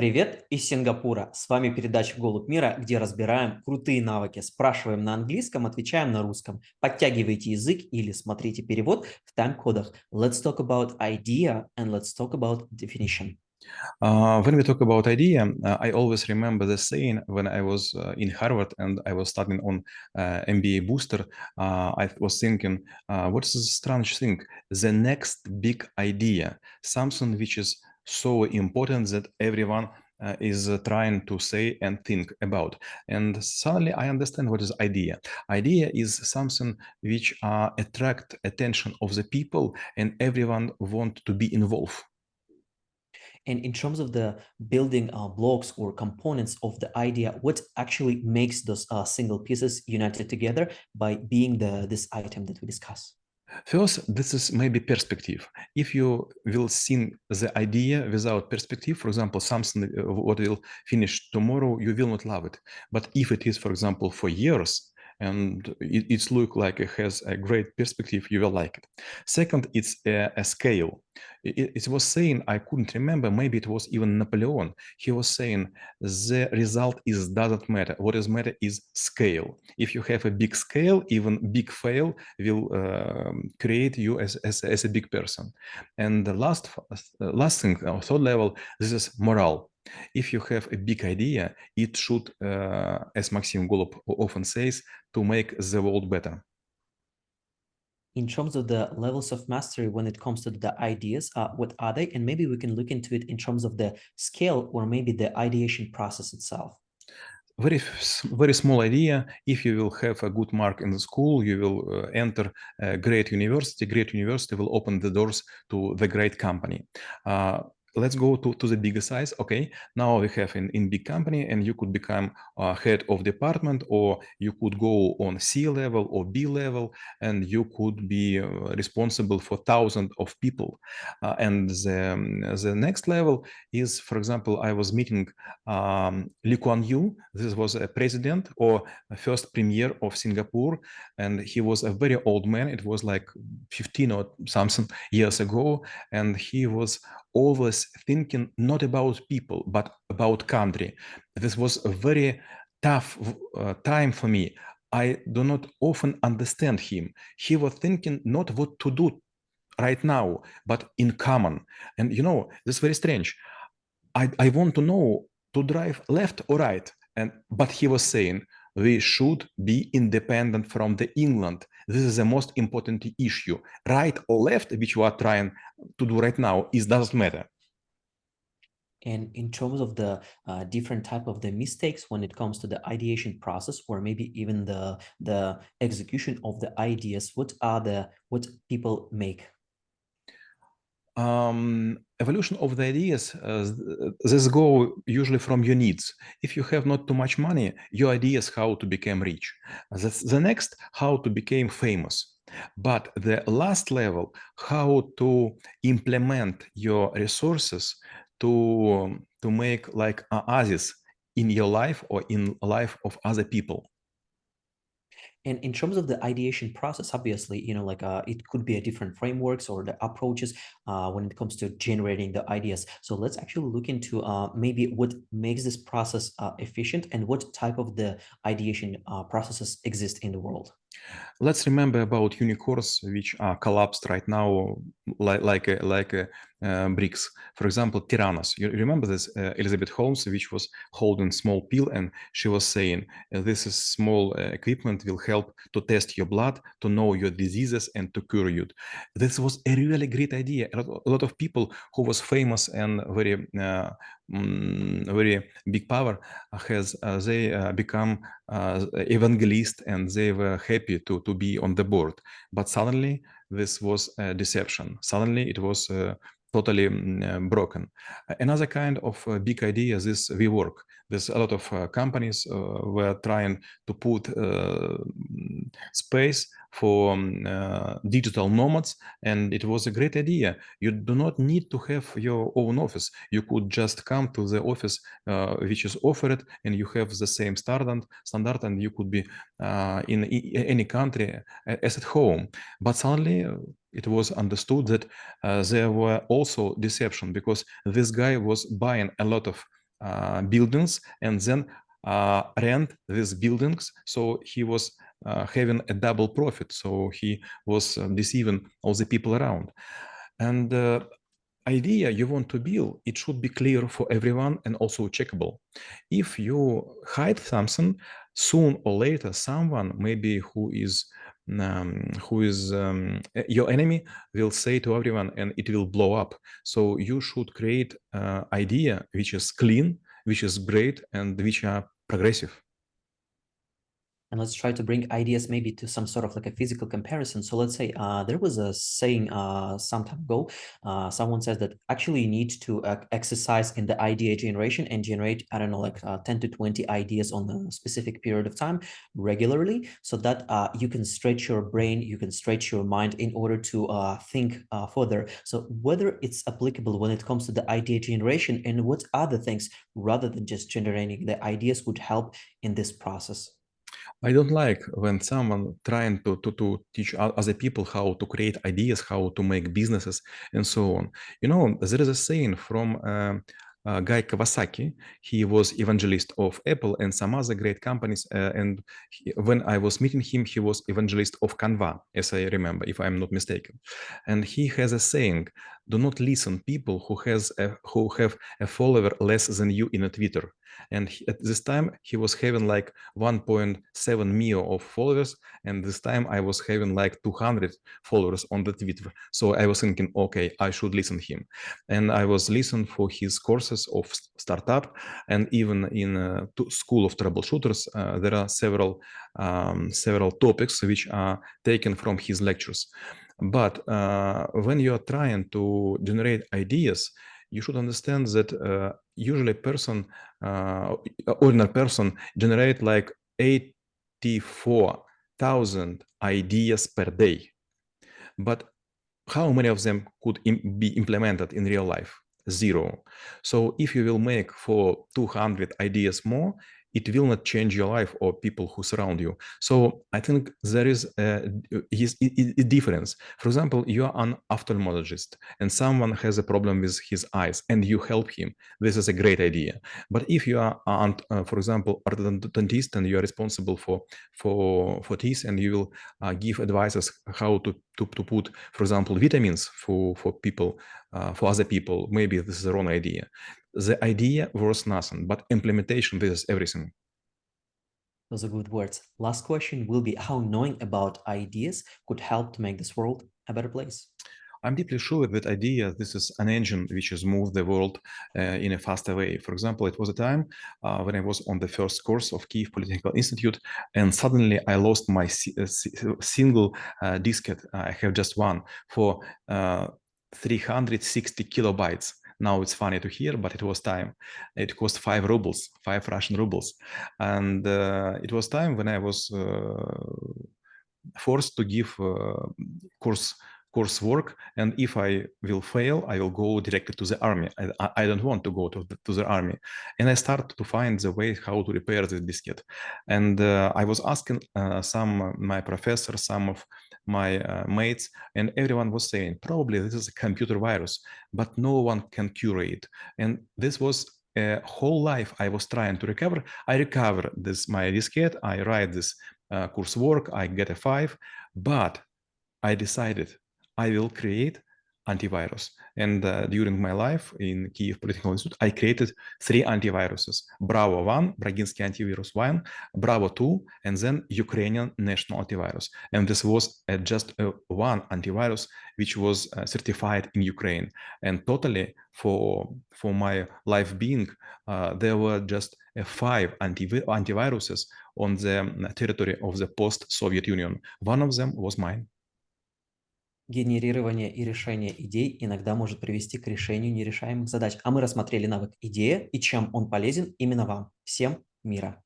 Привет из Сингапура. С вами передача «Голубь мира», где разбираем крутые навыки. Спрашиваем на английском, отвечаем на русском. Подтягивайте язык или смотрите перевод в тайм-кодах. Let's talk about idea and let's talk about definition. When we talk about idea, I always remember the saying when I was in Harvard and I was studying on MBA booster. I was thinking, what is the strange thing? The next big idea, something which is so important that everyone is trying to say and think about. And suddenly I understand what is idea. Idea is something which attract attention of the people and everyone want to be involved. And in terms of the building blocks or components of the idea, what actually makes those single pieces united together by being this item that we discuss? First, this is maybe perspective. If you will see the idea without perspective, for example, something what will finish tomorrow, you will not love it. But if it is, for example, for years, and it's look like it has a great perspective, you will like it. Second, it's a scale. It was saying, I couldn't remember, maybe it was even Napoleon. He was saying the result is doesn't matter. What is matter is scale. If you have a big scale, even big fail will create you as a big person. And the last thing, third level, this is morale. If you have a big idea, it should, as Maxim Golub often says, to make the world better. In terms of the levels of mastery when it comes to the ideas, what are they? And maybe we can look into it in terms of the scale or maybe the ideation process itself. Very small idea. If you will have a good mark in the school, you will enter a great university. Great university will open the doors to the great company. Let's go to the bigger size. Okay, now we have in big company, and you could become head of department, or you could go on C level or B level, and you could be responsible for thousands of people. And the next level is, for example, I was meeting Lee Kuan Yew. This was a president or a first premier of Singapore, and he was a very old man. It was like 15 or something years ago, and he was always thinking not about people but about country. This was a very tough time for me. I do not often understand him. He was thinking not what to do right now, but in common. And you know, this is very strange. I want to know to drive left or right. But he was saying we should be independent from the England. This is the most important issue. Right or left, which we are trying to do right now, is doesn't matter. And in terms of the different type of the mistakes when it comes to the ideation process, or maybe even the execution of the ideas, what people make? Evolution of the ideas, this go usually from your needs. If you have not too much money, your idea is how to become rich. The next, how to become famous. But the last level, how to implement your resources to make like oasis in your life or in life of other people. And in terms of the ideation process, obviously, like it could be a different frameworks or the approaches when it comes to generating the ideas. So let's actually look into maybe what makes this process efficient and what type of the ideation processes exist in the world. Let's remember about unicorns which are collapsed right now like bricks. For example, Tyrannos. You remember this Elizabeth Holmes, which was holding small pill, and she was saying, "This is small equipment will help to test your blood, to know your diseases, and to cure you." This was a really great idea. A lot of people who was famous and very big power has they become evangelist, and they were happy to be on the board. But suddenly this was a deception. Suddenly it was totally broken. Another kind of big idea is WeWork. There's a lot of companies were trying to put space for digital nomads, and it was a great idea. You do not need to have your own office. You could just come to the office which is offered, and you have the same standard, and you could be in any country as at home. But suddenly it was understood that there were also deception, because this guy was buying a lot of buildings and then rent these buildings. So he was having a double profit. So he was deceiving all the people around. And idea you want to build, it should be clear for everyone and also checkable. If you hide something, soon or later, someone maybe who is your enemy will say to everyone, and it will blow up. So you should create idea which is clean, which is great, and which are progressive. And let's try to bring ideas maybe to some sort of like a physical comparison. So let's say there was a saying some time ago. Someone says that actually you need to exercise in the idea generation and generate, I don't know, like 10 to 20 ideas on a specific period of time regularly, so that you can stretch your brain, you can stretch your mind in order to think further. So whether it's applicable when it comes to the idea generation and what other things rather than just generating the ideas would help in this process. I don't like when someone trying to teach other people how to create ideas, how to make businesses, and so on. You know, there is a saying from Guy Kawasaki. He was evangelist of Apple and some other great companies. And when I was meeting him, he was evangelist of Canva, as I remember, if I'm not mistaken. And he has a saying: "Do not listen people who have a follower less than you in a Twitter." And at this time, he was having like 1.7 million of followers. And this time I was having like 200 followers on the Twitter. So I was thinking, okay, I should listen to him. And I was listening for his courses of startup. And even in School of Troubleshooters, there are several topics which are taken from his lectures. But when you are trying to generate ideas, you should understand that usually ordinary person generate like 84,000 ideas per day. But how many of them could be implemented in real life? Zero. So if you will make for 200 ideas more, it will not change your life or people who surround you. So I think there is a difference. For example, you are an ophthalmologist and someone has a problem with his eyes and you help him. This is a great idea. But if you are, for example, orthodontist and you are responsible for teeth and you will give advices how to put, for example, vitamins for people, for other people, maybe this is the wrong idea. The idea was nothing, but implementation, this is everything. Those are good words. Last question will be how knowing about ideas could help to make this world a better place. I'm deeply sure that idea, this is an engine which has moved the world in a faster way. For example, it was a time when I was on the first course of Kyiv Polytechnical Institute, and suddenly I lost my single diskette. I have just one for 360 kilobytes. Now it's funny to hear, but it was time. It cost 5 rubles, 5 Russian rubles. And it was time when I was forced to give coursework, and if I will fail, I will go directly to the army. I don't want to go to the army. And I started to find the way how to repair this diskette. And I was asking my professors, some of my mates, and everyone was saying, probably this is a computer virus, but no one can cure it. And this was a whole life I was trying to recover. I recover my diskette, I write this coursework, I get a 5, but I decided I will create antivirus. And during my life in Kyiv Polytechnical Institute, I created 3 antiviruses: Bravo 1, Bragинский antivirus 1, Bravo 2, and then Ukrainian national antivirus. And this was just one antivirus which was certified in Ukraine. And totally for my life being, there were just 5 antiviruses on the territory of the post-Soviet Union. One of them was mine. Генерирование и решение идей иногда может привести к решению нерешаемых задач. А мы рассмотрели навык идея и чем он полезен именно вам. Всем мира!